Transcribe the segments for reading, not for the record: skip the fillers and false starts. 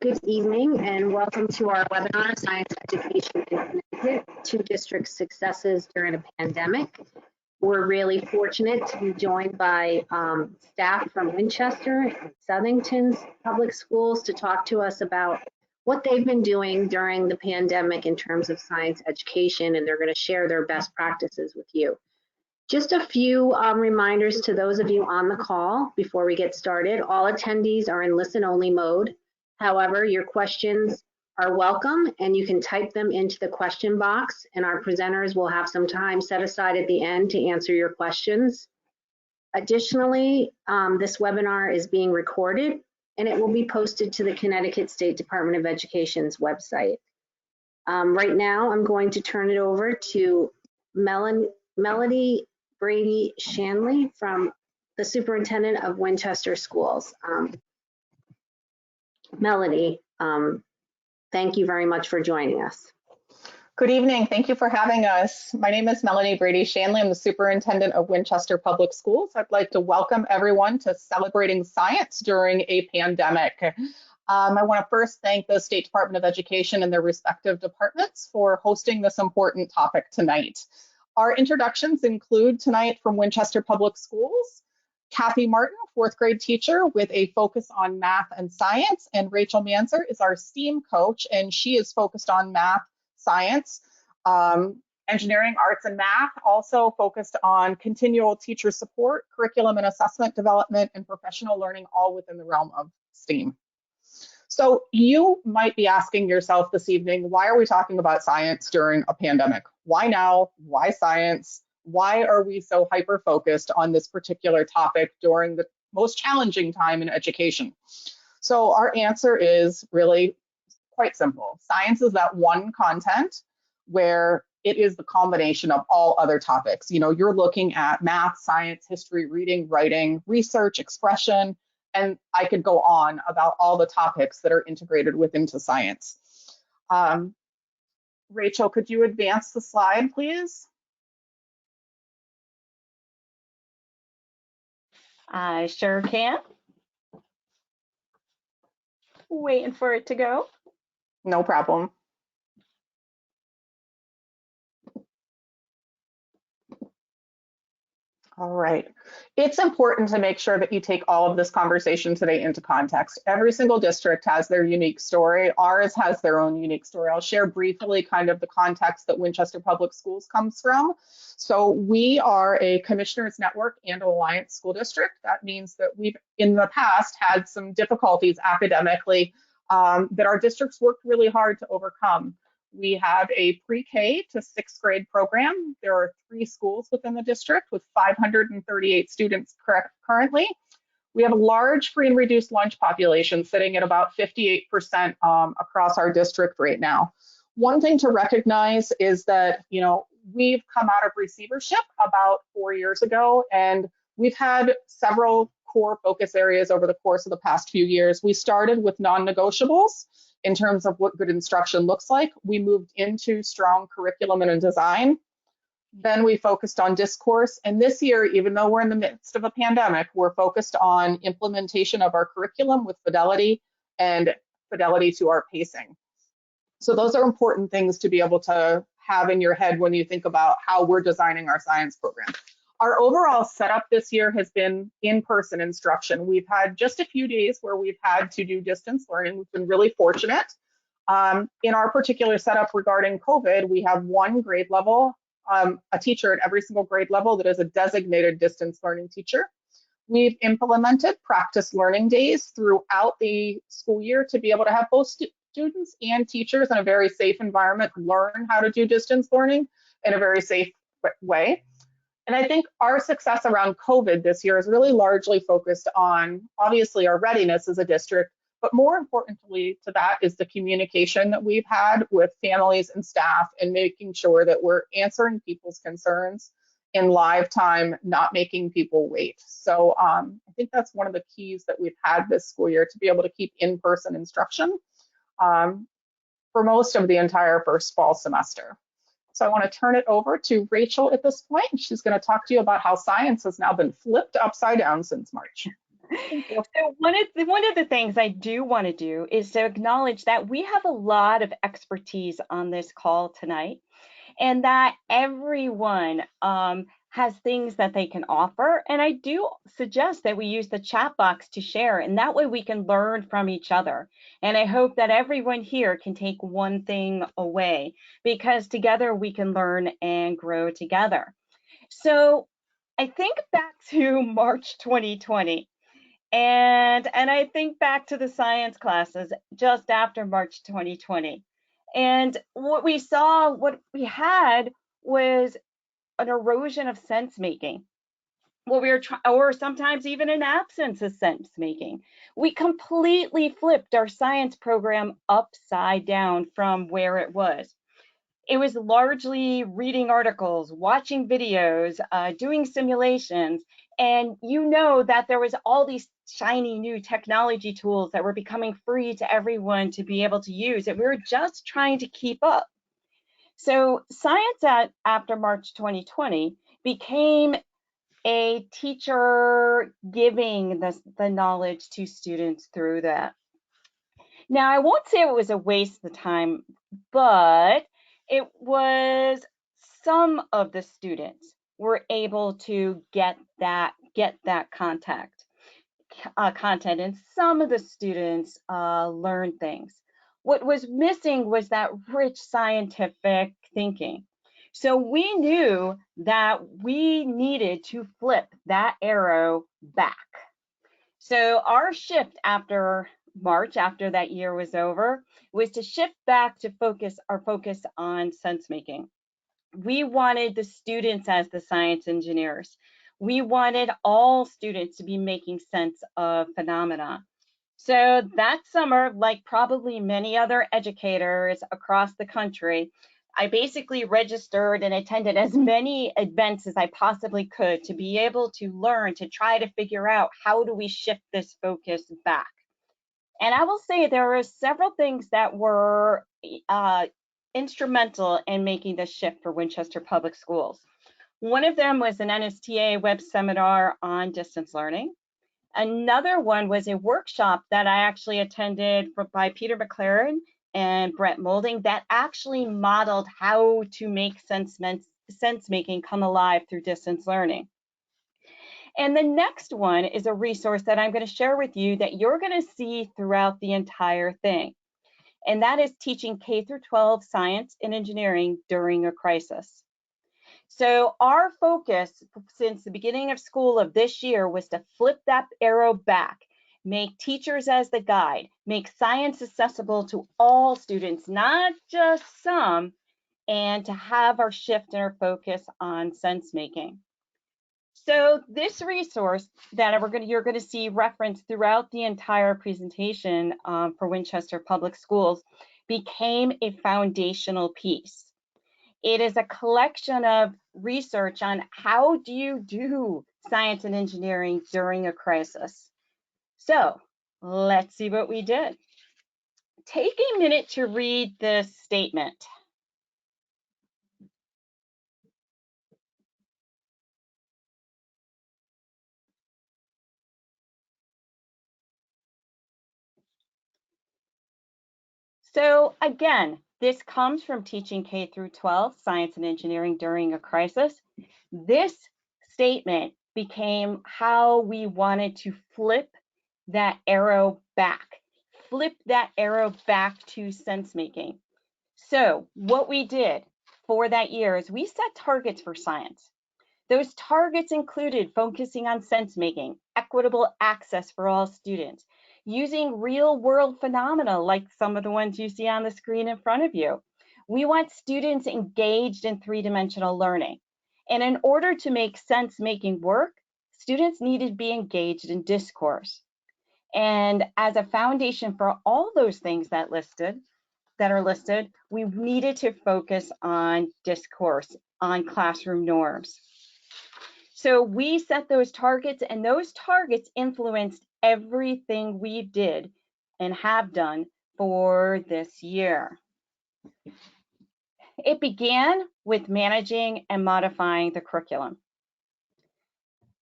Good evening and welcome to our webinar, Science Education in Connecticut, 2 District Successes During a Pandemic. We're really fortunate to be joined by staff from Winchester and Southington Public Schools to talk to us about what they've been doing during the pandemic in terms of science education, and they're going to share their best practices with you. Just a few reminders to those of you on the call before we get started. All attendees are in listen-only mode. However, your questions are welcome and you can type them into the question box, and our presenters will have some time set aside at the end to answer your questions. Additionally, this webinar is being recorded and it will be posted to the Connecticut State Department of Education's website. Right now, I'm going to turn it over to Melody Brady Shanley from the Superintendent of Winchester Schools. Melody, thank you very much for joining us. Good evening. Thank you for having us. My name is Melody Brady Shanley. I'm the Superintendent of Winchester Public Schools. I'd like to welcome everyone to Celebrating Science During a Pandemic. I want to first thank the State Department of Education and their respective departments for hosting this important topic tonight. Our introductions include tonight from Winchester Public Schools, Kathy Martin, 4th grade teacher with a focus on math and science, and Rachel Manzer is our STEAM coach, and she is focused on math, science, engineering, arts, and math, also focused on continual teacher support, curriculum and assessment development, and professional learning, all within the realm of STEAM. So you might be asking yourself this evening, why are we talking about science during a pandemic? Why now? Why science? Why are we so hyper-focused on this particular topic during the most challenging time in education? So our answer is really quite simple. Science is that one content where it is the combination of all other topics. You know, you're looking at math, science, history, reading, writing, research, expression, and I could go on about all the topics that are integrated within science. Rachel, could you advance the slide, please? I sure can. Waiting for it to go. No problem. All right. It's important to make sure that you take all of this conversation today into context. Every single district has their unique story. Ours has their own unique story. I'll share briefly kind of the context that Winchester Public Schools comes from. So we are a Commissioners Network and Alliance school district. That means that we've in the past had some difficulties academically that our districts worked really hard to overcome. We have a pre-K to 6th grade program. There are 3 schools within the district with 538 students currently. We have a large free and reduced lunch population sitting at about 58% across our district right now. One thing to recognize is that, you know, we've come out of receivership about 4 years ago, and we've had several core focus areas over the course of the past few years. We started with non-negotiables in terms of what good instruction looks like. We moved into strong curriculum and design. Then we focused on discourse. And this year, even though we're in the midst of a pandemic, we're focused on implementation of our curriculum with fidelity and fidelity to our pacing. So those are important things to be able to have in your head when you think about how we're designing our science program. Our overall setup this year has been in-person instruction. We've had just a few days where we've had to do distance learning. We've been really fortunate. In our particular setup regarding COVID, we have 1 grade level, a teacher at every single grade level that is a designated distance learning teacher. We've implemented practice learning days throughout the school year to be able to have both students and teachers in a very safe environment learn how to do distance learning in a very safe way. And I think our success around COVID this year is really largely focused on, obviously, our readiness as a district, but more importantly to that is the communication that we've had with families and staff and making sure that we're answering people's concerns in live time, not making people wait. So I think that's one of the keys that we've had this school year, to be able to keep in-person instruction for most of the entire first fall semester. So I want to turn it over to Rachel at this point. She's going to talk to you about how science has now been flipped upside down since March. Thank you. So one of the things I do want to do is to acknowledge that we have a lot of expertise on this call tonight, and that everyone has things that they can offer. And I do suggest that we use the chat box to share, and that way we can learn from each other. And I hope that everyone here can take one thing away, because together we can learn and grow together. So I think back to March 2020. And I think back to the science classes just after March 2020. And what we had was an erosion of sense making. What we were trying, or sometimes even an absence of sense making. We completely flipped our science program upside down from where it was. It was largely reading articles, watching videos, doing simulations, and you know that there was all these shiny new technology tools that were becoming free to everyone to be able to use, and we were just trying to keep up. So science after March 2020 became a teacher giving the knowledge to students through that. Now, I won't say it was a waste of time, but it was, some of the students were able to get that content, and some of the students learned things. What was missing was that rich scientific thinking. So we knew that we needed to flip that arrow back. So our shift after March, after that year was over, was to shift back to our focus on sense making. We wanted the students as the science engineers. We wanted all students to be making sense of phenomena. So that summer, like probably many other educators across the country, I basically registered and attended as many events as I possibly could to be able to learn, to try to figure out how do we shift this focus back. And I will say there were several things that were instrumental in making this shift for Winchester Public Schools. One of them was an NSTA web seminar on distance learning. Another one was a workshop that I actually attended by Peter McLaren and Brett Molding that actually modeled how to make sense making come alive through distance learning. And the next one is a resource that I'm going to share with you that you're going to see throughout the entire thing. And that is teaching K through 12 science and engineering during a crisis. So our focus since the beginning of school of this year was to flip that arrow back, make teachers as the guide, make science accessible to all students, not just some, and to have our shift and our focus on sense making. So this resource that you're going to see referenced throughout the entire presentation for Winchester Public Schools became a foundational piece. It is a collection of research on how do you do science and engineering during a crisis. So let's see what we did. Take a minute to read this statement. So again, this comes from teaching K through 12 science and engineering during a crisis. This statement became how we wanted to flip that arrow back, to sense making. So what we did for that year is we set targets for science. Those targets included focusing on sense making, equitable access for all students, using real world phenomena like some of the ones you see on the screen in front of you. We want students engaged in three-dimensional learning. And in order to make sense making work, students needed to be engaged in discourse. And as a foundation for all those things that are listed, we needed to focus on discourse, on classroom norms. So we set those targets, and those targets influenced everything we did and have done for this year. It began with managing and modifying the curriculum.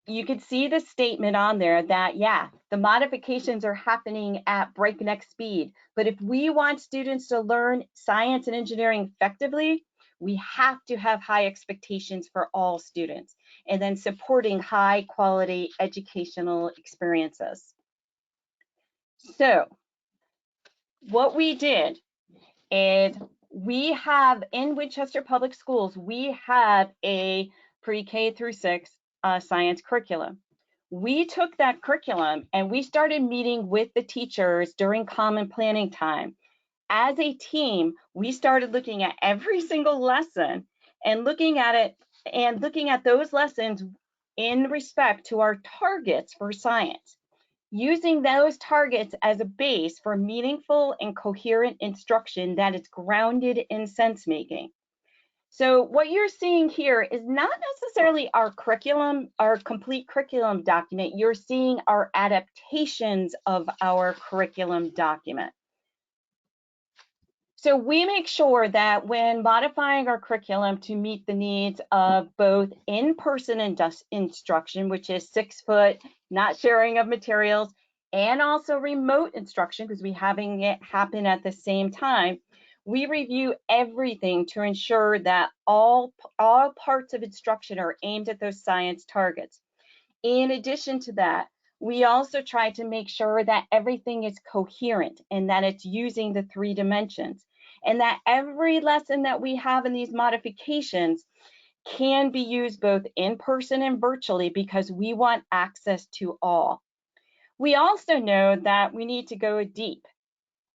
you can see the statement on there that, yeah, the modifications are happening at breakneck speed. But if we want students to learn science and engineering effectively, we have to have high expectations for all students, and then supporting high quality educational experiences. So what we did is we have in Winchester Public Schools, we have a pre-K through 6 science curriculum. We took that curriculum and we started meeting with the teachers during common planning time. As a team, we started looking at every single lesson and looking at it and looking at those lessons in respect to our targets for science, using those targets as a base for meaningful and coherent instruction that is grounded in sense making. So what you're seeing here is not necessarily our curriculum, our complete curriculum document. You're seeing our adaptations of our curriculum document. So we make sure that when modifying our curriculum to meet the needs of both in-person instruction, which is 6 foot, not sharing of materials, and also remote instruction, because we're having it happen at the same time, we review everything to ensure that all parts of instruction are aimed at those science targets. In addition to that, we also try to make sure that everything is coherent and that it's using the 3 dimensions, and that every lesson that we have in these modifications can be used both in person and virtually, because we want access to all. We also know that we need to go deep,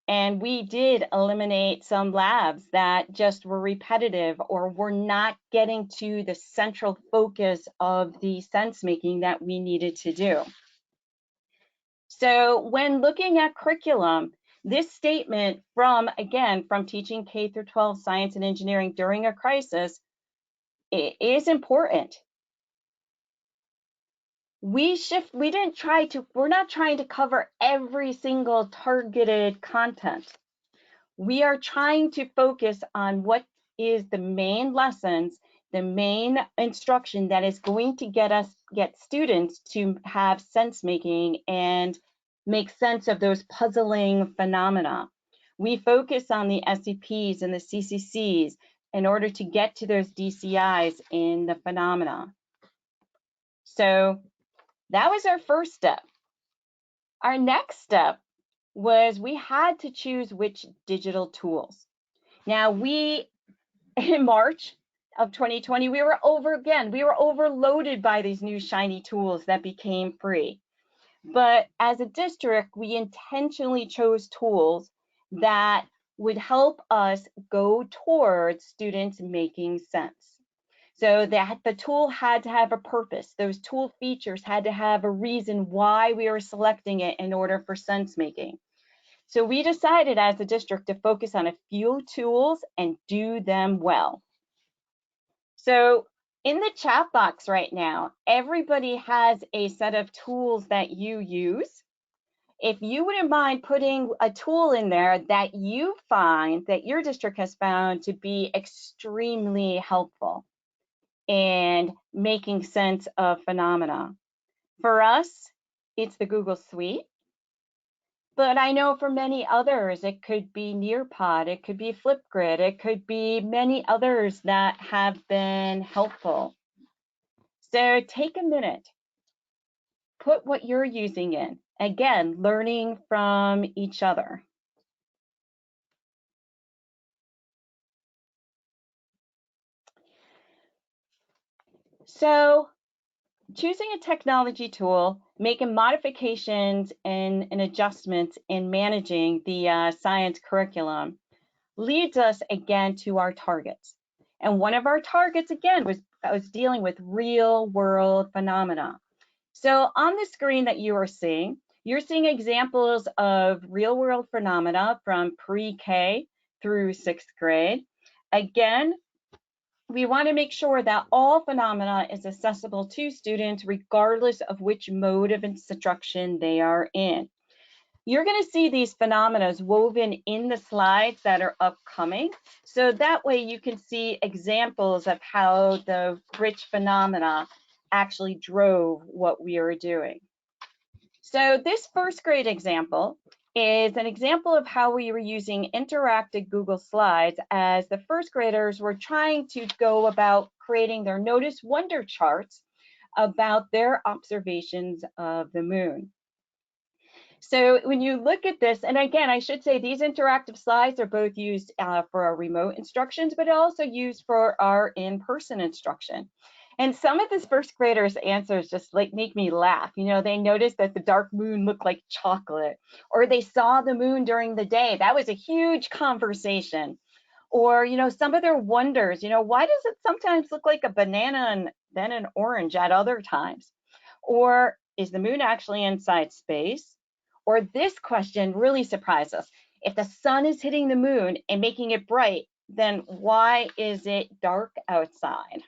and we did eliminate some labs that just were repetitive or were not getting to the central focus of the sense making that we needed to do. So when looking at curriculum, this statement from teaching K through 12 science and engineering during a crisis is important. We're not trying to cover every single targeted content. We are trying to focus on what is the main lessons, the main instruction that is going to get students to have sense making and make sense of those puzzling phenomena. We focus on the SCPs and the CCCs in order to get to those DCIs in the phenomena. So that was our first step. Our next step was we had to choose which digital tools. Now in March of 2020, we were overloaded by these new shiny tools that became free. But as a district, we intentionally chose tools that would help us go towards students making sense. So that the tool had to have a purpose. Those tool features had to have a reason why we were selecting it in order for sense making. So we decided as a district to focus on a few tools and do them well. So in the chat box right now, everybody has a set of tools that you use. If you wouldn't mind putting a tool in there that you find that your district has found to be extremely helpful and making sense of phenomena. For us, it's the Google Suite, but I know for many others, it could be Nearpod, it could be Flipgrid, it could be many others that have been helpful. So take a minute, put what you're using in. Again, learning from each other. So choosing a technology tool, making modifications and adjustments in managing the science curriculum leads us again to our targets. And one of our targets again was dealing with real world phenomena. So on the screen that you are seeing, you're seeing examples of real world phenomena from pre-K through 6th grade. Again, we want to make sure that all phenomena is accessible to students regardless of which mode of instruction they are in. You're going to see these phenomena woven in the slides that are upcoming. So that way you can see examples of how the rich phenomena actually drove what we were doing. So this first grade example is an example of how we were using interactive Google Slides as the first graders were trying to go about creating their Notice Wonder charts about their observations of the moon. So when you look at this, and again, I should say these interactive slides are both used for our remote instructions, but also used for our in-person instruction. And some of this first graders' answers just like make me laugh. You know, they noticed that the dark moon looked like chocolate, or they saw the moon during the day. That was a huge conversation. Or, you know, some of their wonders, you know, why does it sometimes look like a banana and then an orange at other times? Or is the moon actually inside space? Or this question really surprised us. If the sun is hitting the moon and making it bright, then why is it dark outside?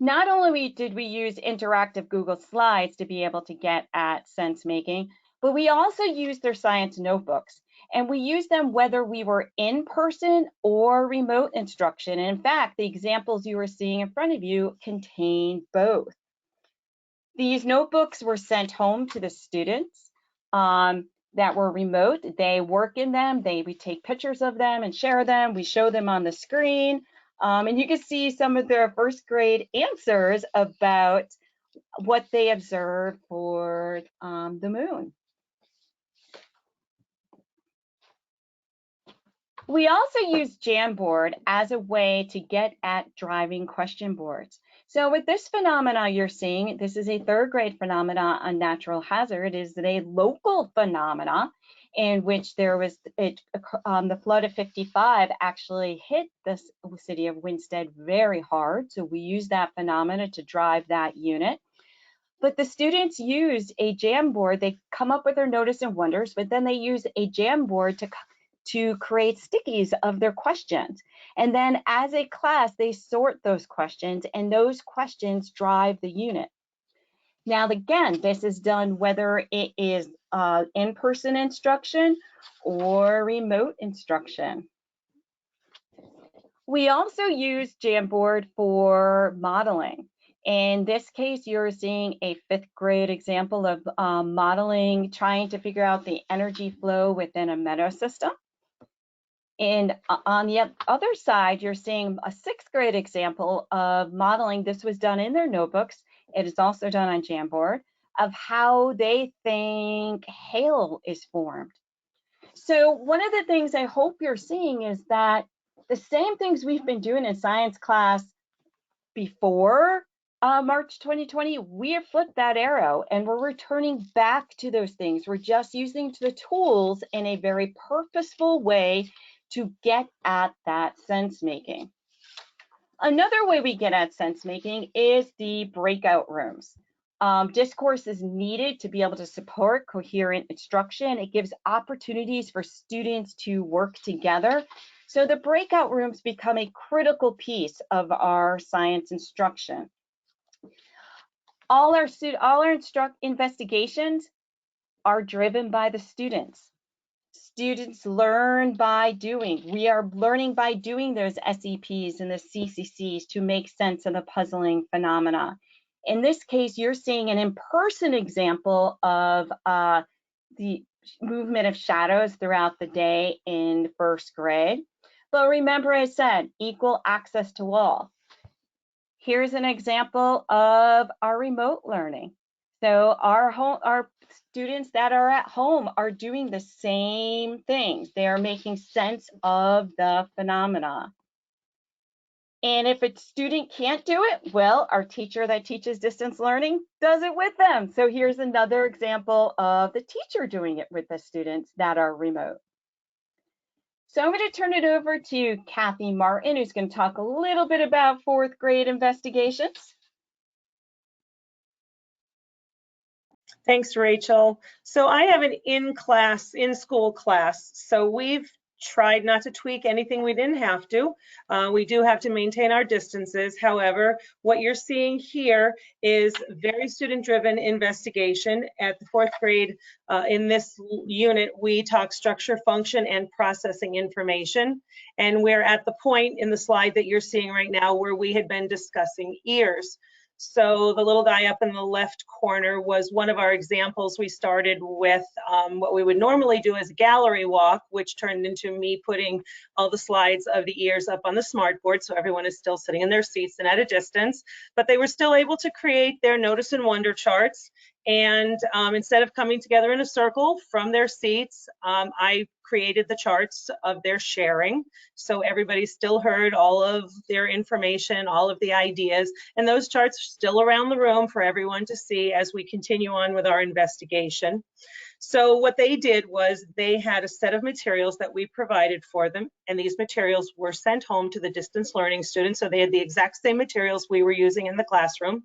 Not only did we use interactive Google Slides to be able to get at sense making, but we also used their science notebooks. And we used them whether we were in person or remote instruction. And in fact, the examples you were seeing in front of you contain both. These notebooks were sent home to the students that were remote. They work in them. We take pictures of them and share them. We show them on the screen. And you can see some of their first grade answers about what they observed for the moon. We also use Jamboard as a way to get at driving question boards. So with this phenomena you're seeing, this is a third grade phenomena on natural hazard. It is a local phenomena in which there was the flood of 55 actually hit the city of Winsted very hard. So we use that phenomena to drive that unit. But the students used a Jamboard. They come up with their notice and wonders, but then they use a Jamboard to create stickies of their questions. And then as a class, they sort those questions, and those questions drive the unit. Now, again, this is done whether it is in-person instruction or remote instruction. We also use Jamboard for modeling. In this case, you're seeing a fifth grade example of modeling, trying to figure out the energy flow within a meadow system. And on the other side, you're seeing a sixth grade example of modeling. This was done in their notebooks. It is also done on Jamboard, of how they think hail is formed. So one of the things I hope you're seeing is that the same things we've been doing in science class before March 2020, we have flipped that arrow and we're returning back to those things. We're just using the tools in a very purposeful way to get at that sense making. Another way we get at sense making is the breakout rooms. Discourse is needed to be able to support coherent instruction. It gives opportunities for students to work together. So the breakout rooms become a critical piece of our science instruction. All our investigations are driven by the students. Students learn by doing. We are learning by doing those SEPs and the CCCs to make sense of the puzzling phenomena. In this case, you're seeing an in-person example of the movement of shadows throughout the day in first grade. But remember, I said equal access to all. Here's an example of our remote learning. So our students that are at home are doing the same things. They are making sense of the phenomena. And if a student can't do it, well, our teacher that teaches distance learning does it with them. So here's another example of the teacher doing it with the students that are remote. So I'm going to turn it over to Kathy Martin, who's going to talk a little bit about fourth grade investigations. Thanks, Rachel. So I have an in-school class. So we've tried not to tweak anything we didn't have to. We do have to maintain our distances. However, what you're seeing here is very student-driven investigation. At the fourth grade, in this unit, we talk structure, function, and processing information. And we're at the point in the slide that you're seeing right now where we had been discussing ears. So the little guy up in the left corner was one of our examples. We started with what we would normally do as a gallery walk, which turned into me putting all the slides of the ears up on the smartboard, so everyone is still sitting in their seats and at a distance, but they were still able to create their notice and wonder charts. And instead of coming together in a circle from their seats, I created the charts of their sharing. So everybody still heard all of their information, all of the ideas, and those charts are still around the room for everyone to see as we continue on with our investigation. So what they did was they had a set of materials that we provided for them, and these materials were sent home to the distance learning students. So they had the exact same materials we were using in the classroom.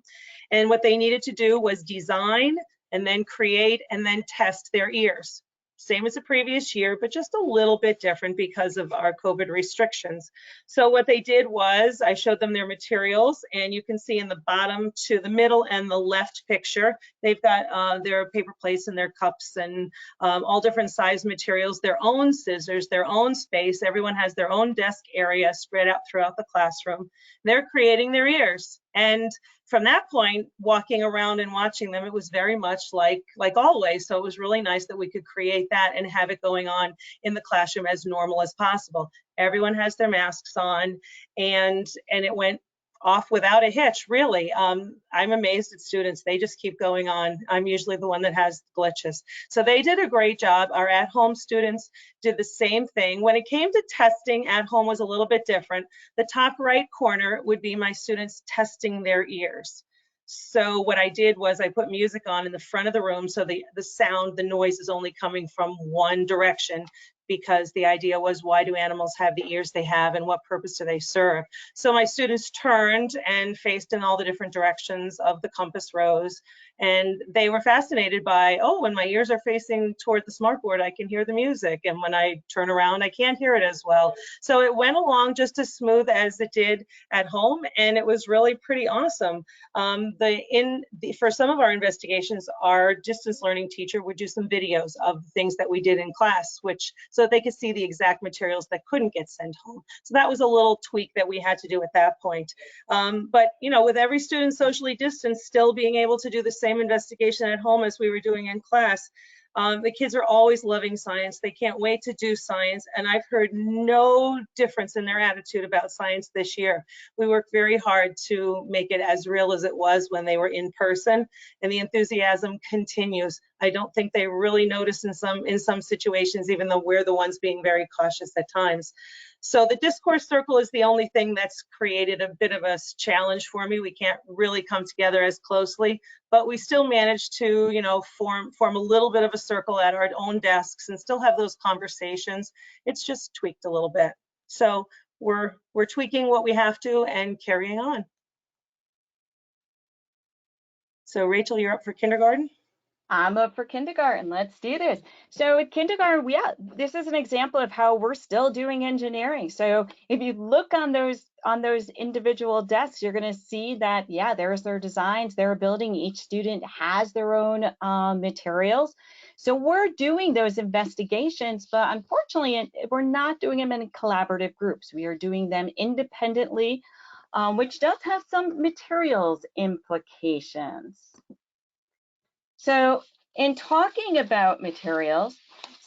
And what they needed to do was design and then create and then test their ears. Same as the previous year, but just a little bit different because of our COVID restrictions. So what they did was I showed them their materials, and you can see in the bottom to the middle and the left picture, they've got their paper plates and their cups and all different size materials, their own scissors, their own space. Everyone has their own desk area spread out throughout the classroom. They're creating their ears. And from that point, walking around and watching them, it was very much like always. So it was really nice that we could create that and have it going on in the classroom as normal as possible. Everyone has their masks on, and it went off without a hitch, really. I'm amazed at students. They just keep going on. I'm usually the one that has glitches. So they did a great job. Our at-home students did the same thing. When it came to testing, at home was a little bit different. The top right corner would be my students testing their ears. So what I did was I put music on in the front of the room, so the sound, the noise is only coming from one direction, because the idea was, why do animals have the ears they have and what purpose do they serve? So my students turned and faced in all the different directions of the compass rose, and they were fascinated by, oh, when my ears are facing toward the smartboard, I can hear the music, and when I turn around, I can't hear it as well. So it went along just as smooth as it did at home, and it was really pretty awesome. For some of our investigations, our distance learning teacher would do some videos of things that we did in class, so that they could see the exact materials that couldn't get sent home. So that was a little tweak that we had to do at that point. But with every student socially distanced, still being able to do the same investigation at home as we were doing in class, the kids are always loving science. They can't wait to do science, and I've heard no difference in their attitude about science this year. We worked very hard to make it as real as it was when they were in person, and the enthusiasm continues. I don't think they really notice in some situations, even though we're the ones being very cautious at times. So the discourse circle is the only thing that's created a bit of a challenge for me. We can't really come together as closely, but we still managed to, form a little bit of a circle at our own desks and still have those conversations. It's just tweaked a little bit. So we're tweaking what we have to and carrying on. So Rachel, you're up for kindergarten? I'm up for kindergarten. Let's do this. So with kindergarten, this is an example of how we're still doing engineering. So if you look on those individual desks, you're going to see that, there's their designs, their building. Each student has their own materials. So we're doing those investigations, but unfortunately, we're not doing them in collaborative groups. We are doing them independently, which does have some materials implications. So in talking about materials,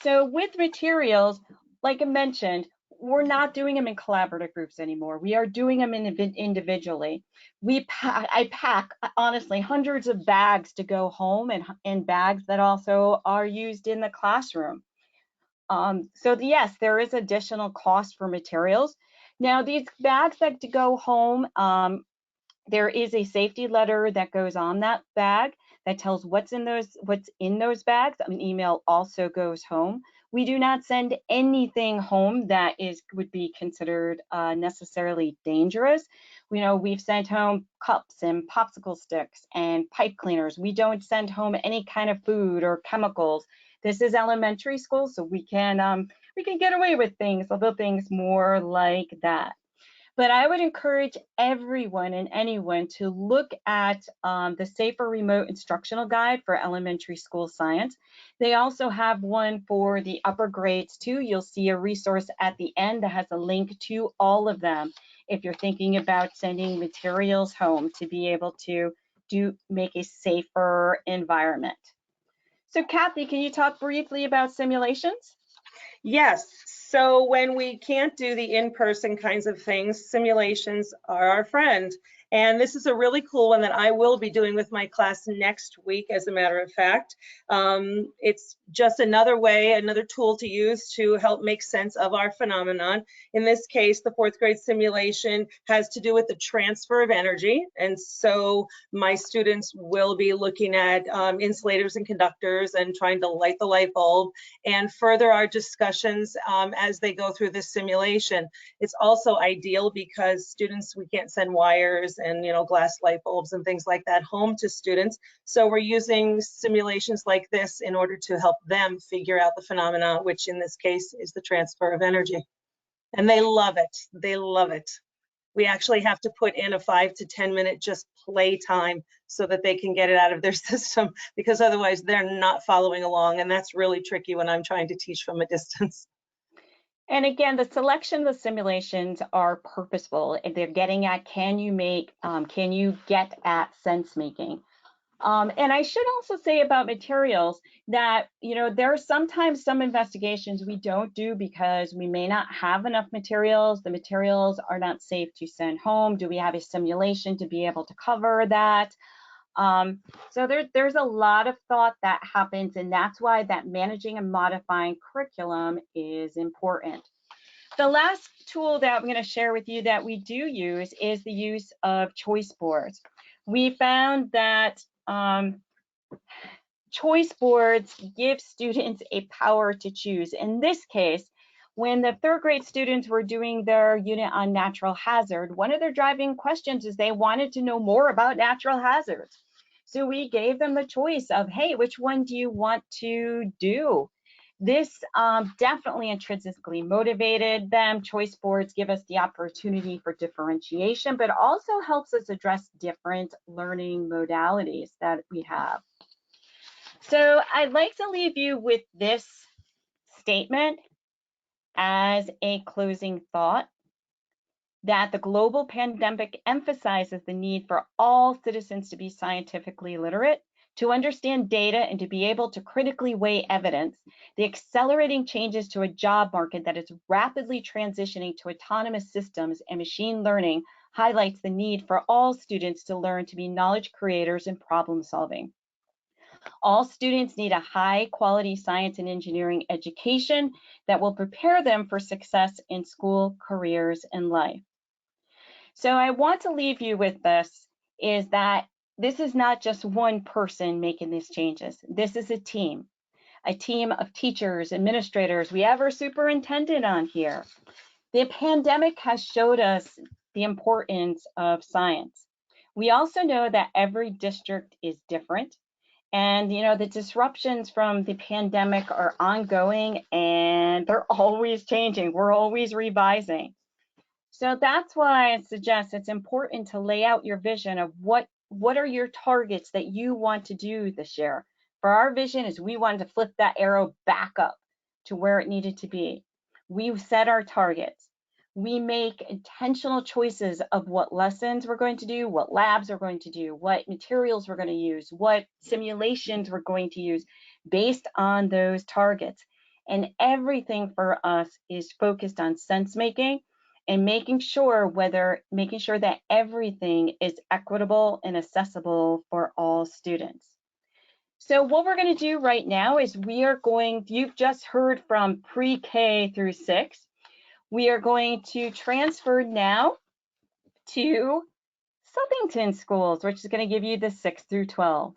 so with materials, like I mentioned, we're not doing them in collaborative groups anymore. We are doing them individually. I pack, honestly, hundreds of bags to go home, and bags that also are used in the classroom. So yes, there is additional cost for materials. Now, these bags that to go home, there is a safety letter that goes on that bag that tells what's in those bags. An email also goes home. We do not send anything home that would be considered necessarily dangerous. We've sent home cups and popsicle sticks and pipe cleaners. We don't send home any kind of food or chemicals. This is elementary school, so we can get away with little things more like that. But I would encourage everyone and anyone to look at the Safer Remote Instructional Guide for elementary school science. They also have one for the upper grades too. You'll see a resource at the end that has a link to all of them. if you're thinking about sending materials home, to be able to make a safer environment. So Kathy, can you talk briefly about simulations? Yes, so when we can't do the in-person kinds of things, simulations are our friend. And this is a really cool one that I will be doing with my class next week, as a matter of fact. It's just another way, another tool to use to help make sense of our phenomenon. In this case, the 4th grade simulation has to do with the transfer of energy. And so my students will be looking at insulators and conductors and trying to light the light bulb and further our discussions as they go through this simulation. It's also ideal because students, we can't send wires and glass light bulbs and things like that home to students. So we're using simulations like this in order to help them figure out the phenomena, which in this case is the transfer of energy. And they love it. They love it. We actually have to put in a 5 to 10 minute just play time so that they can get it out of their system, because otherwise they're not following along. And that's really tricky when I'm trying to teach from a distance. And again, the selection of the simulations are purposeful. They're getting at, can you get at sense making? And I should also say about materials that, there are sometimes some investigations we don't do because we may not have enough materials. The materials are not safe to send home. Do we have a simulation to be able to cover that? So there's a lot of thought that happens, and that's why that managing and modifying curriculum is important. The last tool that I'm going to share with you that we do use is the use of choice boards. We found that choice boards give students a power to choose. In this case, when the 3rd grade students were doing their unit on natural hazard, one of their driving questions is they wanted to know more about natural hazards. So we gave them the choice of, hey, which one do you want to do? This definitely intrinsically motivated them. Choice boards give us the opportunity for differentiation, but also helps us address different learning modalities that we have. So I'd like to leave you with this statement as a closing thought, that the global pandemic emphasizes the need for all citizens to be scientifically literate, to understand data, and to be able to critically weigh evidence. The accelerating changes to a job market that is rapidly transitioning to autonomous systems and machine learning highlights the need for all students to learn to be knowledge creators and problem solving. All students need a high quality science and engineering education that will prepare them for success in school, careers, and life. So I want to leave you with this, is that this is not just one person making these changes. This is a team of teachers, administrators. We have our superintendent on here. The pandemic has showed us the importance of science. We also know that every district is different. And, the disruptions from the pandemic are ongoing and they're always changing. We're always revising. So that's why I suggest it's important to lay out your vision of what are your targets that you want to do this year. For our vision is we wanted to flip that arrow back up to where it needed to be. We set our targets. We make intentional choices of what lessons we're going to do, what labs we're going to do, what materials we're going to use, what simulations we're going to use based on those targets. And everything for us is focused on sense making and making sure that everything is equitable and accessible for all students. So what we're going to do right now is you've just heard from pre-K through 6. We are going to transfer now to Southington Schools, which is going to give you the 6 through 12.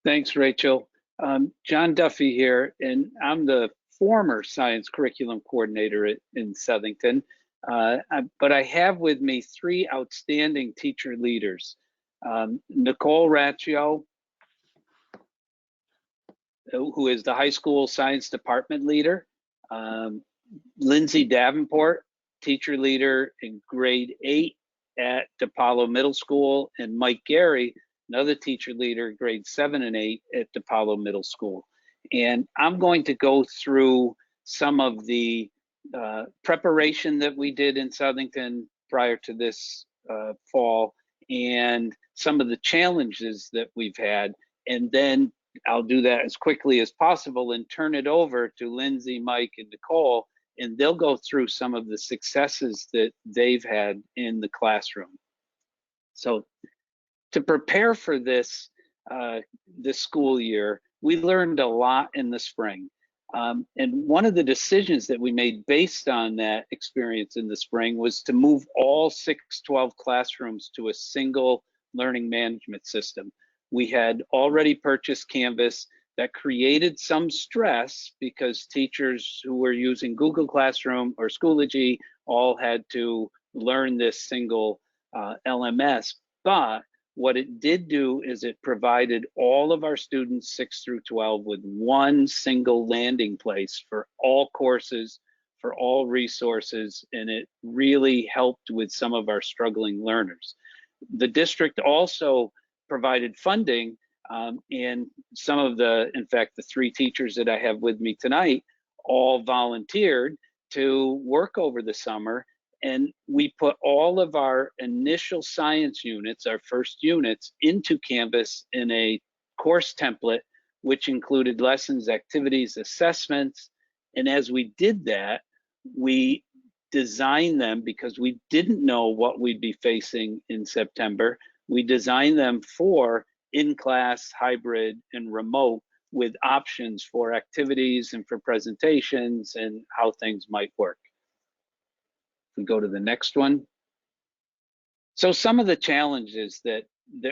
Thanks, Rachel. John Duffy here, and I'm the former science curriculum coordinator in Southington, but I have with me 3 outstanding teacher leaders. Nicole Raccio, who is the high school science department leader, Lindsay Davenport, teacher leader in grade 8 at DePaulo Middle School, and Mike Gary, another teacher leader, grade 7 and 8 at DePaulo Middle School. And I'm going to go through some of the preparation that we did in Southington prior to this fall, and some of the challenges that we've had. And then I'll do that as quickly as possible and turn it over to Lindsay, Mike, and Nicole, and they'll go through some of the successes that they've had in the classroom. So to prepare for this school year, we learned a lot in the spring. And one of the decisions that we made based on that experience in the spring was to move all 612 classrooms to a single learning management system. We had already purchased Canvas. That created some stress because teachers who were using Google Classroom or Schoology all had to learn this single LMS. But what it did do is it provided all of our students 6 through 12 with one single landing place for all courses, for all resources, and it really helped with some of our struggling learners. The district also provided funding, and some of in fact, the 3 teachers that I have with me tonight all volunteered to work over the summer. And we put all of our initial science units, our first units, into Canvas in a course template, which included lessons, activities, assessments. And as we did that, we designed them because we didn't know what we'd be facing in September. We designed them for in-class, hybrid, and remote, with options for activities and for presentations and how things might work. We go to the next one. So some of the challenges that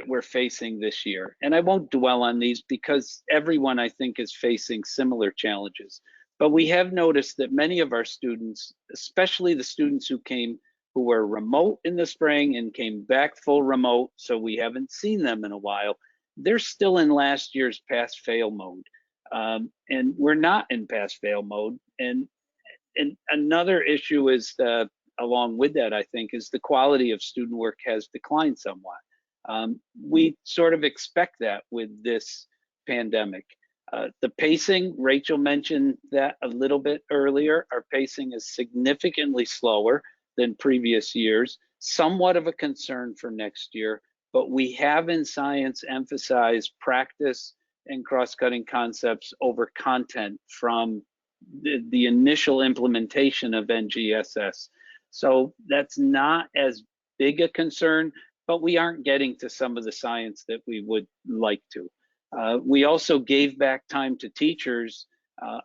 we're facing this year, and I won't dwell on these because everyone I think is facing similar challenges, but we have noticed that many of our students, especially the students who were remote in the spring and came back full remote, so we haven't seen them in a while, they're still in last year's pass-fail mode. And we're not in pass-fail mode. And another issue is along with that, I think, is the quality of student work has declined somewhat. We sort of expect that with this pandemic. The pacing, Rachel mentioned that a little bit earlier, our pacing is significantly slower than previous years, somewhat of a concern for next year, but we have in science emphasized practice and cross-cutting concepts over content from the initial implementation of NGSS. So that's not as big a concern, but we aren't getting to some of the science that we would like to. We also gave back time to teachers.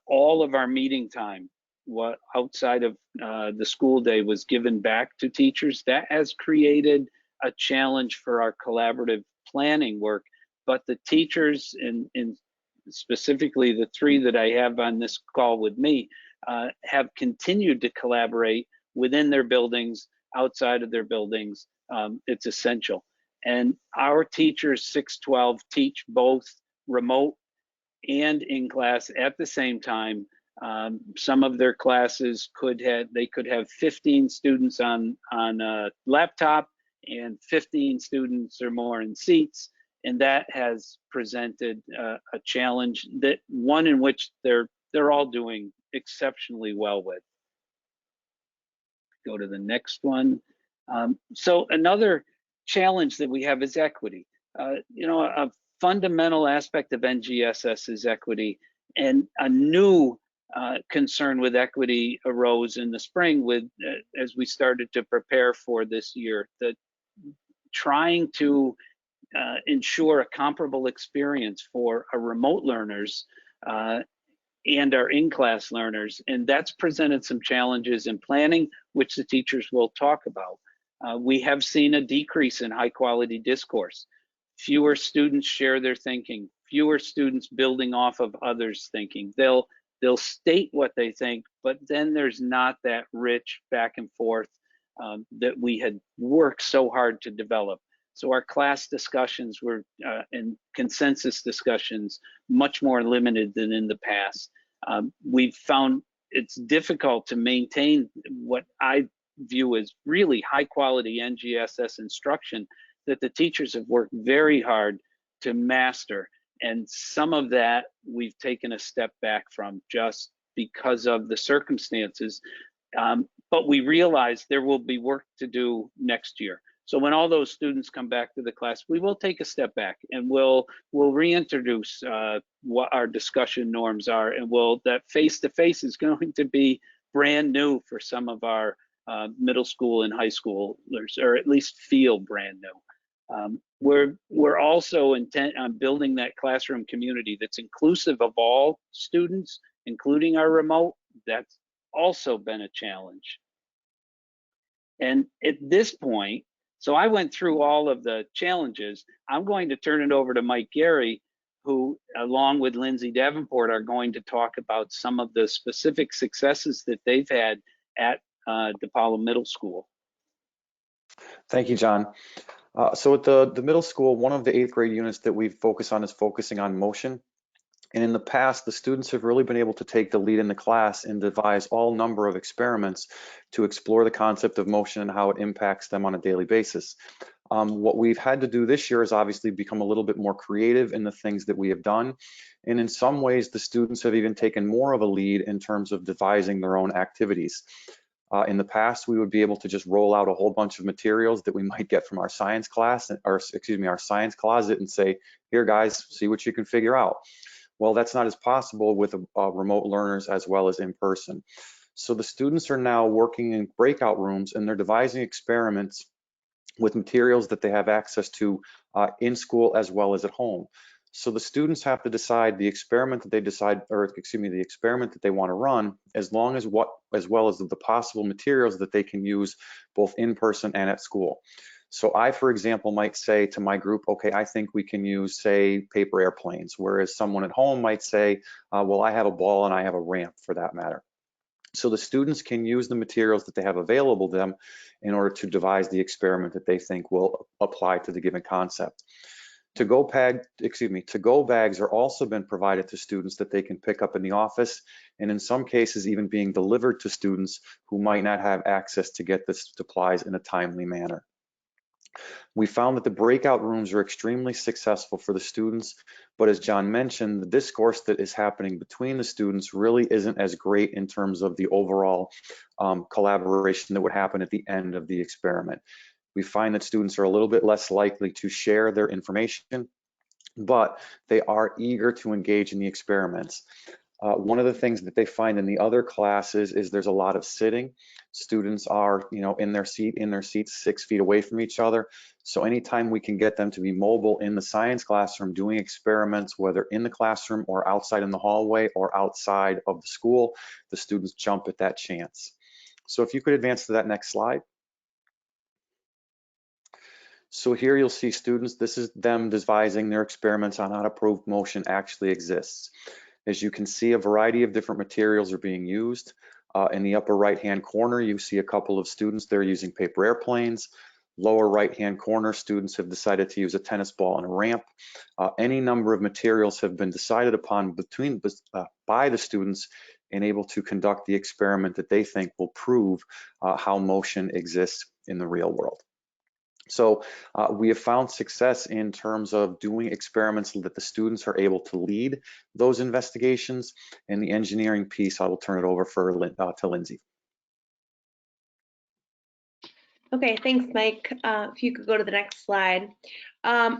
All of our meeting time, what outside of the school day, was given back to teachers. That has created a challenge for our collaborative planning work, but the teachers, in specifically the 3 that I have on this call with me, have continued to collaborate within their buildings, outside of their buildings. It's essential. And our teachers, 612, teach both remote and in class at the same time. Some of their classes could have 15 students on a laptop and 15 students or more in seats. And that has presented a challenge, that one in which they're all doing exceptionally well with. Go to the next one. So another challenge that we have is equity. A fundamental aspect of NGSS is equity, and a new concern with equity arose in the spring as we started to prepare for this year, that trying to ensure a comparable experience for our remote learners and our in-class learners. And that's presented some challenges in planning, which the teachers will talk about. We have seen a decrease in high quality discourse. Fewer students share their thinking, fewer students building off of others' thinking. They'll state what they think, but then there's not that rich back and forth that we had worked so hard to develop. So our class discussions were and consensus discussions much more limited than in the past. We've found it's difficult to maintain what I view as really high quality NGSS instruction that the teachers have worked very hard to master. And some of that we've taken a step back from just because of the circumstances. But we realize there will be work to do next year. So when all those students come back to the class, we will take a step back and we'll reintroduce what our discussion norms are, and that face-to-face is going to be brand new for some of our middle school and high schoolers, or at least feel brand new. We're also intent on building that classroom community that's inclusive of all students, including our remote. That's also been a challenge. And at this point, so I went through all of the challenges. I'm going to turn it over to Mike Gary, who, along with Lindsay Davenport, are going to talk about some of the specific successes that they've had at DePaulo Middle School. Thank you, John. So at the middle school, one of the 8th grade units that we focus on is focusing on motion. And in the past, the students have really been able to take the lead in the class and devise all number of experiments to explore the concept of motion and how it impacts them on a daily basis. What we've had to do this year is obviously become a little bit more creative in the things that we have done. And in some ways, the students have even taken more of a lead in terms of devising their own activities. In the past, we would be able to just roll out a whole bunch of materials that we might get from our science class, or excuse me, our science closet, and say, here guys, see what you can figure out. Well, that's not as possible with remote learners as well as in person. So the students are now working in breakout rooms, and they're devising experiments with materials that they have access to in school as well as at home. So the students have to decide the experiment that they decide, or excuse me, the experiment that they want to run, as well as the possible materials that they can use both in person and at school. So I, for example, might say to my group, okay, I think we can use, say, paper airplanes, whereas someone at home might say, well, I have a ball and I have a ramp, for that matter. So the students can use the materials that they have available to them in order to devise the experiment that they think will apply to the given concept. To-go bags are also been provided to students that they can pick up in the office, and in some cases even being delivered to students who might not have access to get the supplies in a timely manner. We found that the breakout rooms are extremely successful for the students, but as John mentioned, the discourse that is happening between the students really isn't as great in terms of the overall collaboration that would happen at the end of the experiment. We find that students are a little bit less likely to share their information, but they are eager to engage in the experiments. One of the things that they find in the other classes is there's a lot of sitting. Students are, in their seats 6 feet away from each other. So anytime we can get them to be mobile in the science classroom, doing experiments, whether in the classroom or outside in the hallway or outside of the school, the students jump at that chance. So if you could advance to that next slide. So here you'll see students, this is them devising their experiments on how to prove motion actually exists. As you can see, a variety of different materials are being used. In the upper right-hand corner, you see a couple of students, they're using paper airplanes. Lower right-hand corner, students have decided to use a tennis ball and a ramp. Any number of materials have been decided upon by the students and able to conduct the experiment that they think will prove how motion exists in the real world. So we have found success in terms of doing experiments that the students are able to lead those investigations. And the engineering piece, I will turn it over to Lindsay. Okay, thanks, Mike. If you could go to the next slide.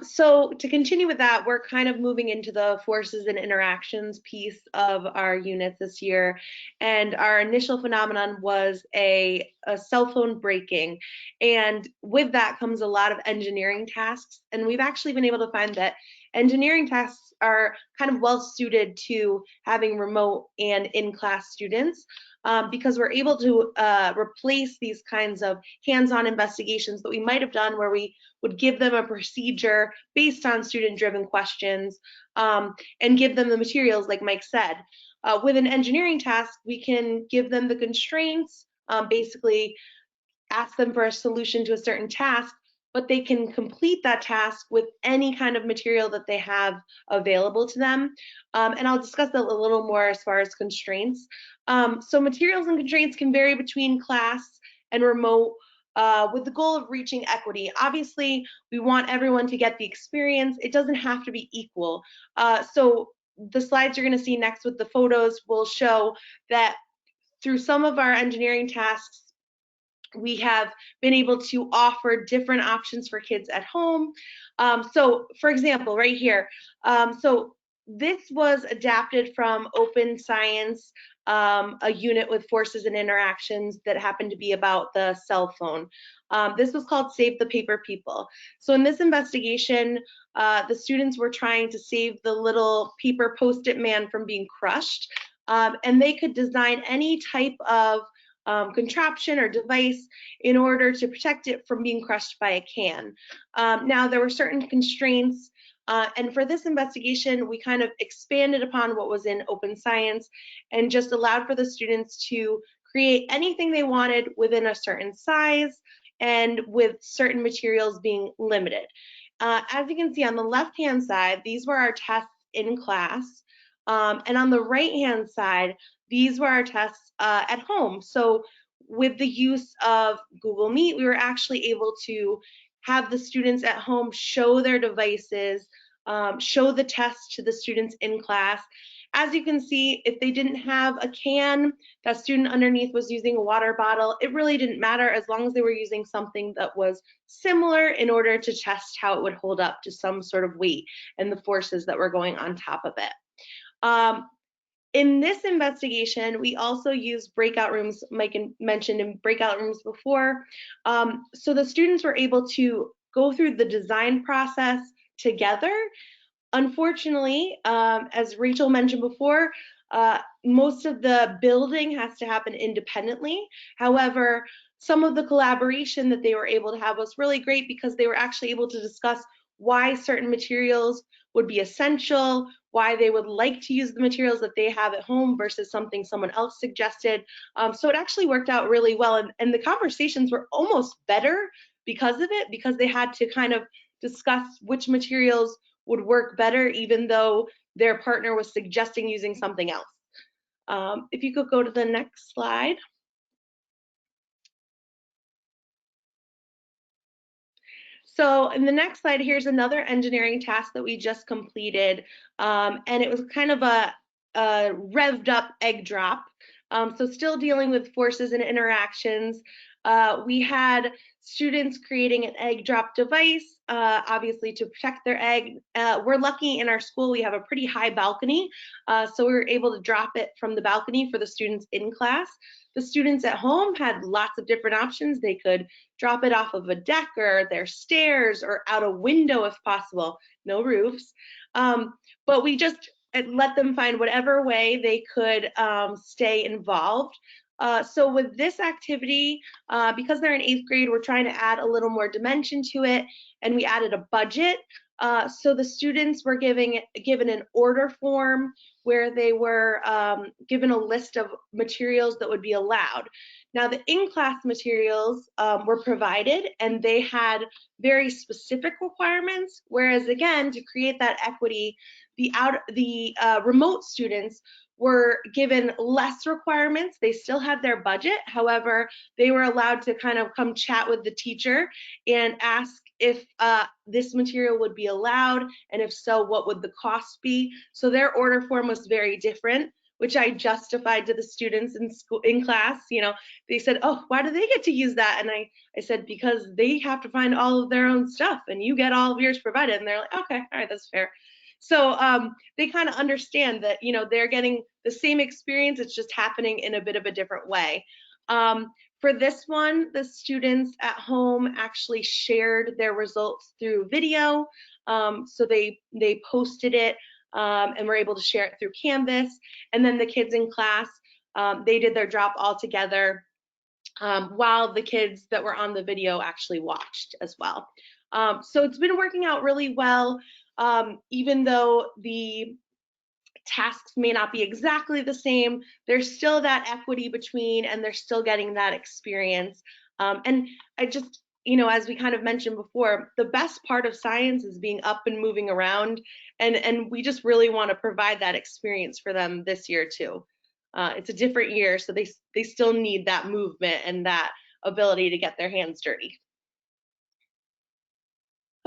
So to continue with that, we're kind of moving into the forces and interactions piece of our unit this year. And our initial phenomenon was a cell phone breaking. And with that comes a lot of engineering tasks. And we've actually been able to find that engineering tasks are kind of well suited to having remote and in-class students. Because we're able to replace these kinds of hands-on investigations that we might have done where we would give them a procedure based on student-driven questions and give them the materials like Mike said. With an engineering task, we can give them the constraints, basically ask them for a solution to a certain task, but they can complete that task with any kind of material that they have available to them. And I'll discuss that a little more as far as constraints. So materials and constraints can vary between class and remote with the goal of reaching equity. Obviously, we want everyone to get the experience. It doesn't have to be equal. So the slides you're gonna see next with the photos will show that through some of our engineering tasks, we have been able to offer different options for kids at home. So for example, right here, so this was adapted from Open Science, a unit with forces and interactions that happened to be about the cell phone. This was called Save the Paper People. So in this investigation, the students were trying to save the little paper Post-it man from being crushed, and they could design any type of contraption or device in order to protect it from being crushed by a can. Now, there were certain constraints, and for this investigation, we kind of expanded upon what was in Open Science and just allowed for the students to create anything they wanted within a certain size and with certain materials being limited. As you can see on the left-hand side, these were our tests in class, and on the right-hand side, these were our tests at home. So with the use of Google Meet, we were actually able to have the students at home show their devices, show the test to the students in class. As you can see, if they didn't have a can, that student underneath was using a water bottle, it really didn't matter as long as they were using something that was similar in order to test how it would hold up to some sort of weight and the forces that were going on top of it. In this investigation, we also used breakout rooms, Mike mentioned in breakout rooms before. So the students were able to go through the design process together. Unfortunately, as Rachel mentioned before, most of the building has to happen independently. However, some of the collaboration that they were able to have was really great because they were actually able to discuss why certain materials would be essential, why they would like to use the materials that they have at home versus something someone else suggested. So it actually worked out really well, and the conversations were almost better because of it, because they had to kind of discuss which materials would work better even though their partner was suggesting using something else. If you could go to the next slide. So in the next slide, here's another engineering task that we just completed, and it was kind of a revved up egg drop. So still dealing with forces and interactions. We had students creating an egg drop device, obviously to protect their egg. We're lucky in our school, we have a pretty high balcony, so we were able to drop it from the balcony for the students in class. The students at home had lots of different options. They could drop it off of a deck or their stairs or out a window if possible, no roofs. But we just let them find whatever way they could stay involved. So with this activity, because they're in 8th grade, we're trying to add a little more dimension to it, and we added a budget. So the students were given an order form where they were given a list of materials that would be allowed. Now the in-class materials were provided, and they had very specific requirements, whereas again, to create that equity, the remote students were given less requirements. They still had their budget. However, they were allowed to kind of come chat with the teacher and ask if this material would be allowed, and if so, what would the cost be? So their order form was very different, which I justified to the students in school, in class. You know, they said, oh, why do they get to use that? And I said, because they have to find all of their own stuff and you get all of yours provided. And they're like, okay, all right, that's fair. So they kind of understand that, you know, they're getting the same experience, it's just happening in a bit of a different way. For this one, the students at home actually shared their results through video. So they posted it and were able to share it through Canvas. And then the kids in class, they did their drop all together while the kids that were on the video actually watched as well. So it's been working out really well. Even though the tasks may not be exactly the same, there's still that equity between, and they're still getting that experience. And I just, you know, as we kind of mentioned before, the best part of science is being up and moving around, and we just really want to provide that experience for them this year too. It's a different year, so they still need that movement and that ability to get their hands dirty.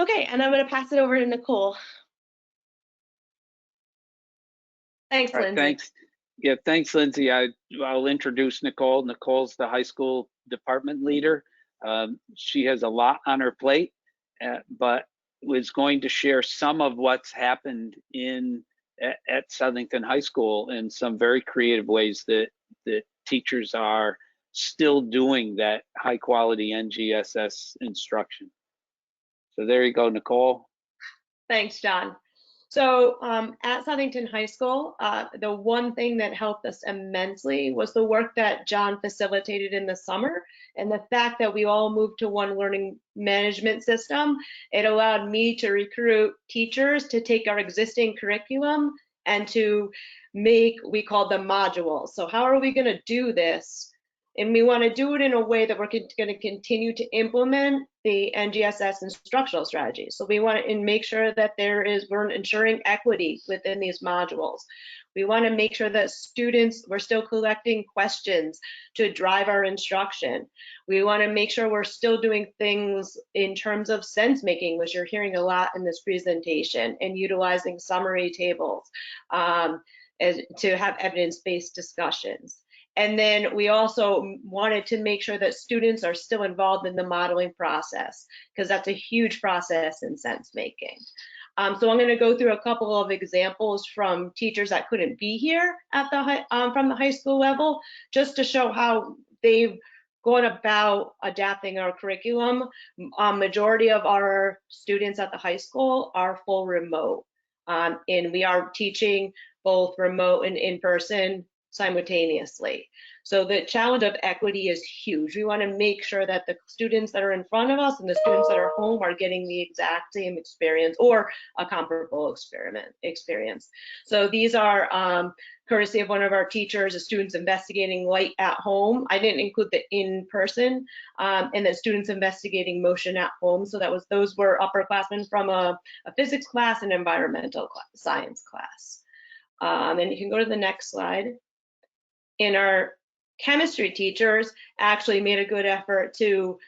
Okay, and I'm going to pass it over to Nicole. Thanks, All right, Lindsay. thanks. Yeah, thanks, Lindsay. I'll introduce Nicole. Nicole's the high school department leader. She has a lot on her plate, but was going to share some of what's happened at Southington High School in some very creative ways that teachers are still doing that high quality NGSS instruction. So there you go, Nicole. Thanks, John. So at Southington High School, the one thing that helped us immensely was the work that John facilitated in the summer, and the fact that we all moved to one learning management system. It allowed me to recruit teachers to take our existing curriculum and to make, we call them modules. So how are we going to do this? And we want to do it in a way that we're going to continue to implement the NGSS instructional strategy. So we want to make sure that we're ensuring equity within these modules. We want to make sure that we're still collecting questions to drive our instruction. We want to make sure we're still doing things in terms of sense making, which you're hearing a lot in this presentation, and utilizing summary tables to have evidence-based discussions. And then we also wanted to make sure that students are still involved in the modeling process, because that's a huge process in sense making. So I'm going to go through a couple of examples from teachers that couldn't be here at from the high school level, just to show how they've gone about adapting our curriculum. Majority of our students at the high school are full remote, and we are teaching both remote and in-person simultaneously. So the challenge of equity is huge. We want to make sure that the students that are in front of us and the students that are home are getting the exact same experience or a comparable experience. So these are courtesy of one of our teachers, the students investigating light at home. I didn't include the in-person, and the students investigating motion at home. So those were upperclassmen from a physics class and environmental science class. And you can go to the next slide. And our chemistry teachers actually made a good effort to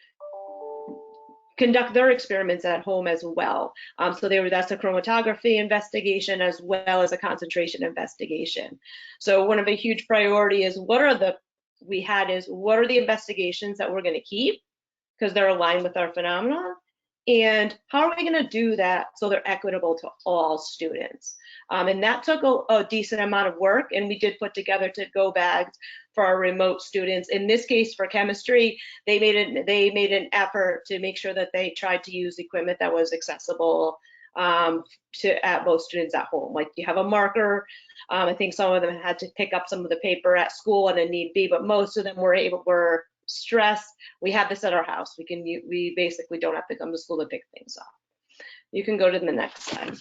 conduct their experiments at home as well. So that's a chromatography investigation as well as a concentration investigation. So one of the huge priority is what are the investigations that we're going to keep because they're aligned with our phenomenon, and how are we going to do that so they're equitable to all students? And that took a decent amount of work, and we did put together to-go bags for our remote students. In this case, for chemistry, they made an effort to make sure that they tried to use equipment that was accessible at both students at home. Like you have a marker. I think some of them had to pick up some of the paper at school on a need be, but most of them were stressed. We have this at our house. We basically don't have to come to school to pick things up. You can go to the next slide.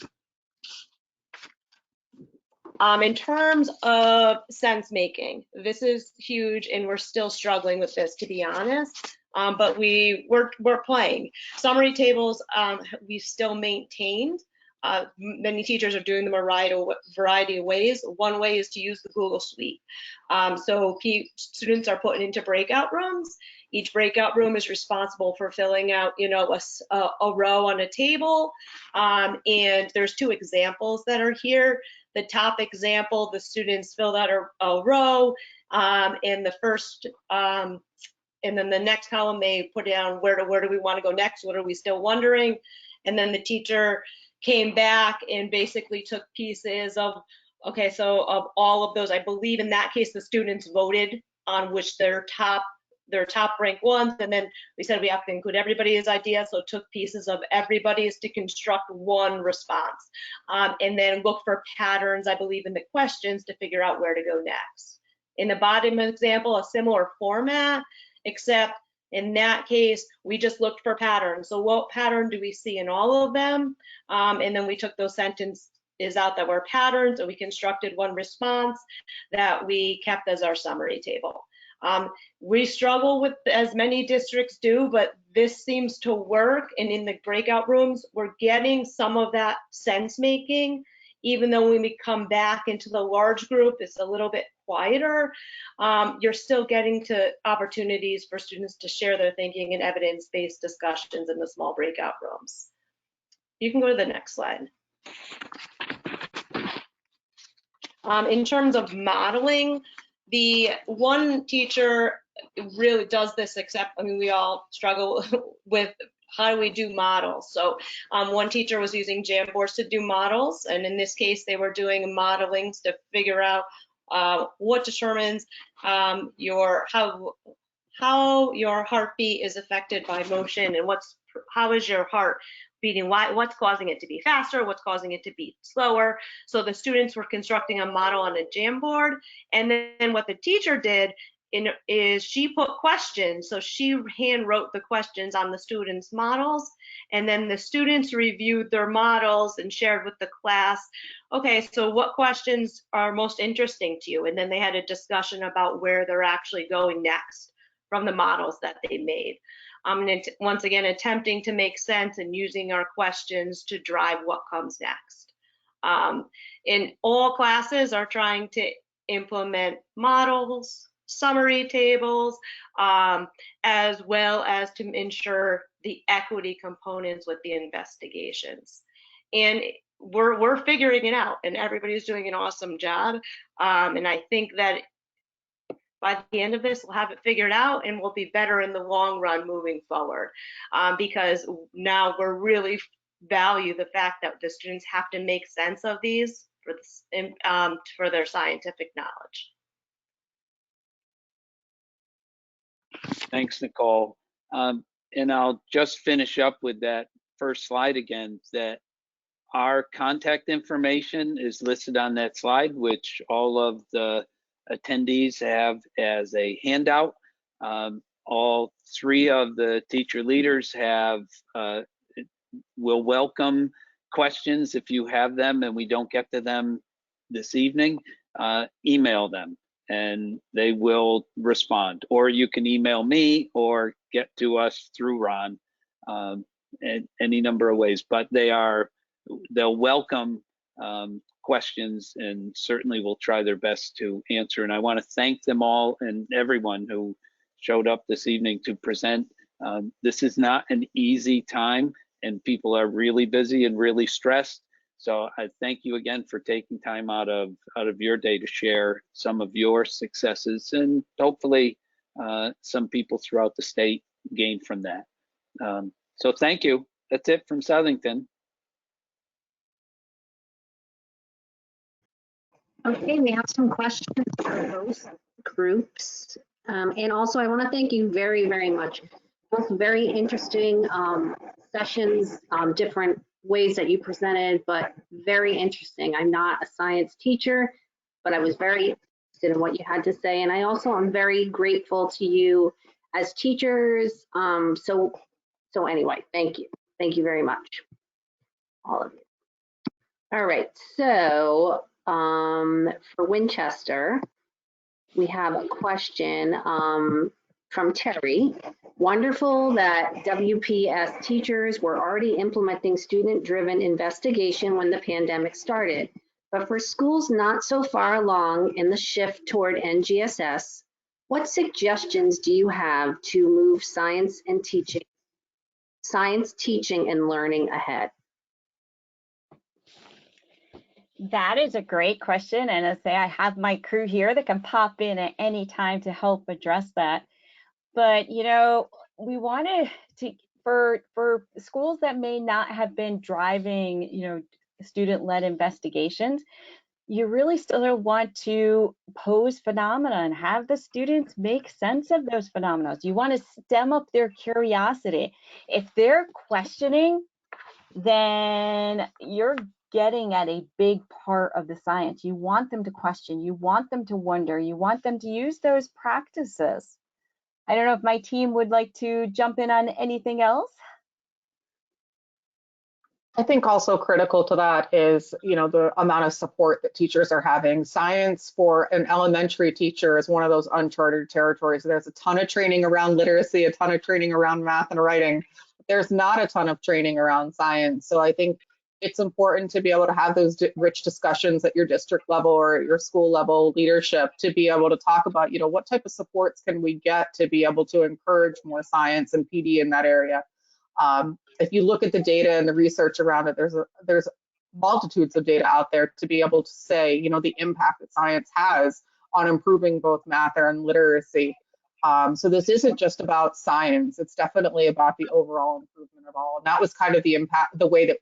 In terms of sense making, this is huge, and we're still struggling with this, to be honest. But we're playing. Summary tables, we've still maintained. Many teachers are doing them a variety of ways. One way is to use the Google Suite. So students are put into breakout rooms. Each breakout room is responsible for filling out, a row on a table. And there's two examples that are here. The top example, the students filled out a row, and the first, and then the next column, they put down where do we want to go next? What are we still wondering? And then the teacher came back and basically took pieces of, okay, so of all of those, I believe in that case, the students voted on which their top rank ones, and then we said we have to include everybody's idea, so took pieces of everybody's to construct one response, and then look for patterns, I believe, in the questions to figure out where to go next. In the bottom example, a similar format, except in that case, we just looked for patterns. So what pattern do we see in all of them? And then we took those sentences out that were patterns, and we constructed one response that we kept as our summary table. We struggle with, as many districts do, but this seems to work. And in the breakout rooms, we're getting some of that sense making, even though when we come back into the large group, it's a little bit quieter. You're still getting to opportunities for students to share their thinking and evidence-based discussions in the small breakout rooms. You can go to the next slide. In terms of modeling, the one teacher really does this, except, I mean, we all struggle with how do we do models. So one teacher was using Jamboards to do models, and in this case, they were doing modelings to figure out what determines how your heartbeat is affected by motion, and how is your heart beating, what's causing it to be faster, what's causing it to beat slower. So the students were constructing a model on a Jamboard, and then what the teacher did is she put questions. So she hand wrote the questions on the students' models, and then the students reviewed their models and shared with the class, okay, so what questions are most interesting to you? And then they had a discussion about where they're actually going next from the models that they made. And once again, attempting to make sense and using our questions to drive what comes next. In all classes are trying to implement models, summary tables, as well as to ensure the equity components with the investigations. And we're figuring it out, and everybody's doing an awesome job. And I think that by the end of this, we'll have it figured out, and we'll be better in the long run moving forward, because now we're really value the fact that the students have to make sense of these for their scientific knowledge. Thanks, Nicole. And I'll just finish up with that first slide again, that our contact information is listed on that slide, which all of the attendees have as a handout. All three of the teacher leaders will welcome questions if you have them and we don't get to them this evening. Email them and they will respond, or you can email me or get to us through Ron, in any number of ways, but they'll welcome questions and certainly will try their best to answer. And I want to thank them all and everyone who showed up this evening to present. This is not an easy time and people are really busy and really stressed. So I thank you again for taking time out of your day to share some of your successes, and hopefully some people throughout the state gain from that. So thank you. That's it from Southington. Okay, we have some questions for both groups. And also I want to thank you very, very much. Both very interesting sessions, different ways that you presented, but very interesting. I'm not a science teacher, but I was very interested in what you had to say. And I also am very grateful to you as teachers. So anyway, thank you. Thank you very much, all of you. All right, so for Winchester, we have a question from Terry. Wonderful that WPS teachers were already implementing student-driven investigation when the pandemic started. But for schools not so far along in the shift toward NGSS, what suggestions do you have to move science teaching and learning ahead? That is a great question. And I say I have my crew here that can pop in at any time to help address that. But, you know, we wanted to, for schools that may not have been driving, you know, student-led investigations, you really still want to pose phenomena and have the students make sense of those phenomena. You want to stem up their curiosity. If they're questioning, then you're getting at a big part of the science. You want them to question, you want them to wonder, you want them to use those practices. I don't know if my team would like to jump in on anything else. I think also critical to that is, you know, the amount of support that teachers are having. Science for an elementary teacher is one of those uncharted territories. There's a ton of training around literacy, a ton of training around math and writing. There's not a ton of training around science. So I think it's important to be able to have those rich discussions at your district level or at your school level leadership to be able to talk about, you know, what type of supports can we get to be able to encourage more science and PD in that area. If you look at the data and the research around it, there's multitudes of data out there to be able to say, you know, the impact that science has on improving both math and literacy. So this isn't just about science, it's definitely about the overall improvement of all. And that was kind of the impact, the way that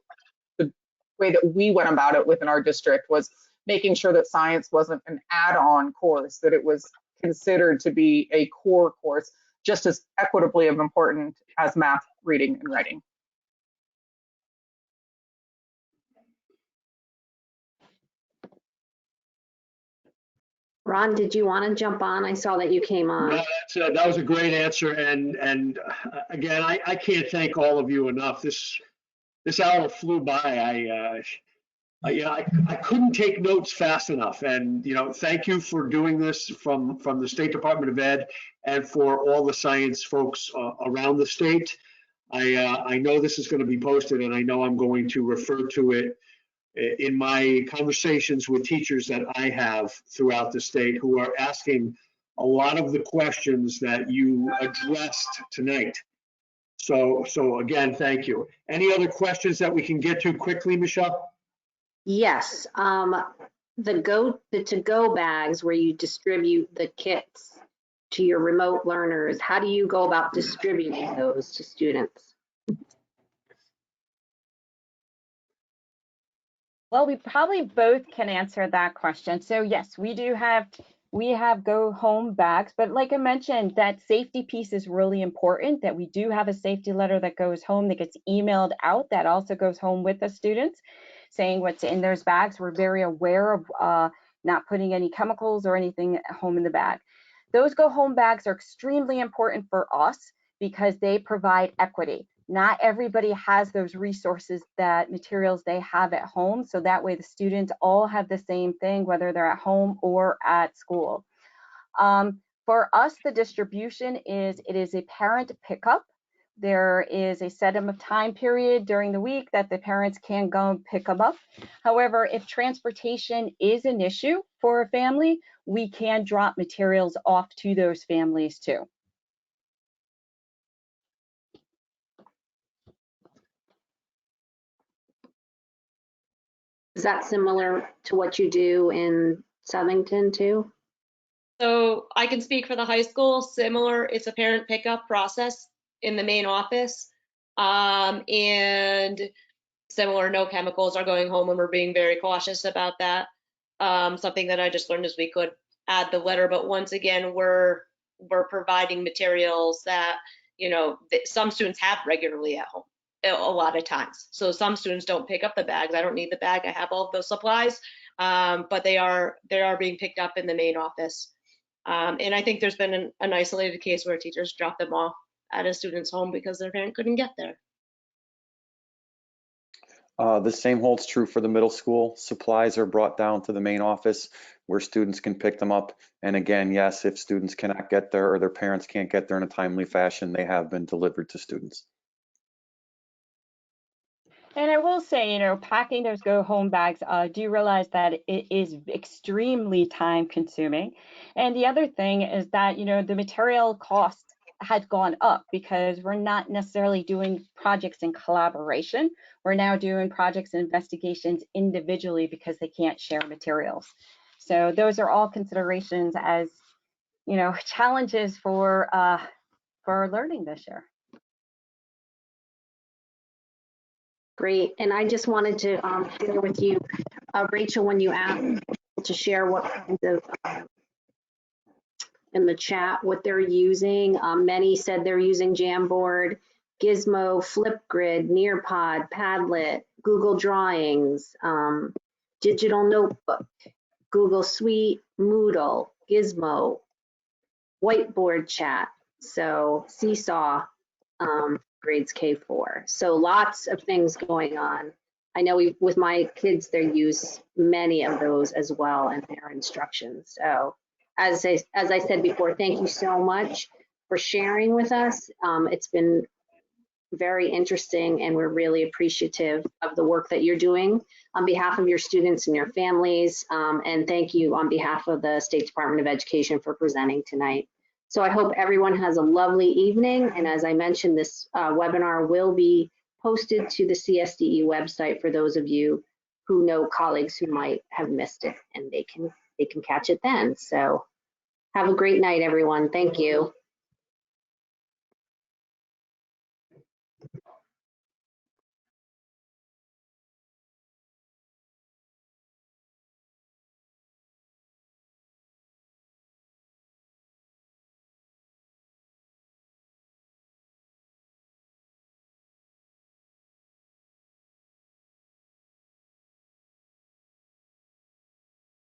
we went about it within our district, was making sure that science wasn't an add-on course, that it was considered to be a core course, just as equitably of important as math, reading, and writing. Ron, did you want to jump on? I saw that you came on. No, that was a great answer. And again, I can't thank all of you enough. This hour flew by. I couldn't take notes fast enough. And, you know, thank you for doing this from the State Department of Ed and for all the science folks around the state. I know this is going to be posted, and I know I'm going to refer to it in my conversations with teachers that I have throughout the state who are asking a lot of the questions that you addressed tonight. So again, thank you. Any other questions that we can get to quickly, Michelle? Yes, the to-go bags where you distribute the kits to your remote learners, how do you go about distributing those to students? Well, we probably both can answer that question. So yes, we have go home bags, but like I mentioned, that safety piece is really important, that we do have a safety letter that goes home, that gets emailed out, that also goes home with the students, saying what's in those bags. We're very aware of not putting any chemicals or anything at home in the bag. Those go home bags are extremely important for us because they provide equity. Not everybody has those resources, that materials they have at home. So that way the students all have the same thing, whether they're at home or at school. For us, the distribution it is a parent pickup. There is a set of time period during the week that the parents can go and pick them up. However, if transportation is an issue for a family, we can drop materials off to those families too. Is that similar to what you do in Southington too? So I can speak for the high school. Similar, it's a parent pickup process in the main office. And similar, no chemicals are going home, and we're being very cautious about that. Something that I just learned is we could add the letter, but once again, we're providing materials that, you know, some students have regularly at home a lot of times. So some students don't pick up the bags. I don't need the bag. I have all of those supplies, but they are being picked up in the main office. And I think there's been an isolated case where teachers dropped them off at a student's home because their parent couldn't get there. The same holds true for the middle school. Supplies are brought down to the main office where students can pick them up. And again, yes, if students cannot get there or their parents can't get there in a timely fashion, they have been delivered to students. And I will say, you know, packing those go home bags, do realize that it is extremely time consuming. And the other thing is that, you know, the material cost has gone up because we're not necessarily doing projects in collaboration. We're now doing projects and investigations individually because they can't share materials. So those are all considerations as, you know, challenges for learning this year. Great, and I just wanted to share with you, Rachel, when you asked to share what kinds of, in the chat, what they're using. Many said they're using Jamboard, Gizmo, Flipgrid, Nearpod, Padlet, Google Drawings, Digital Notebook, Google Suite, Moodle, Gizmo, Whiteboard Chat, so Seesaw, grades K4. So lots of things going on. I know with my kids, they use many of those as well in their instructions. So as I said before, thank you so much for sharing with us. It's been very interesting, and we're really appreciative of the work that you're doing on behalf of your students and your families. And thank you on behalf of the State Department of Education for presenting tonight. So I hope everyone has a lovely evening. And as I mentioned, this webinar will be posted to the CSDE website for those of you who know colleagues who might have missed it, and they can catch it then. So have a great night, everyone. Thank you.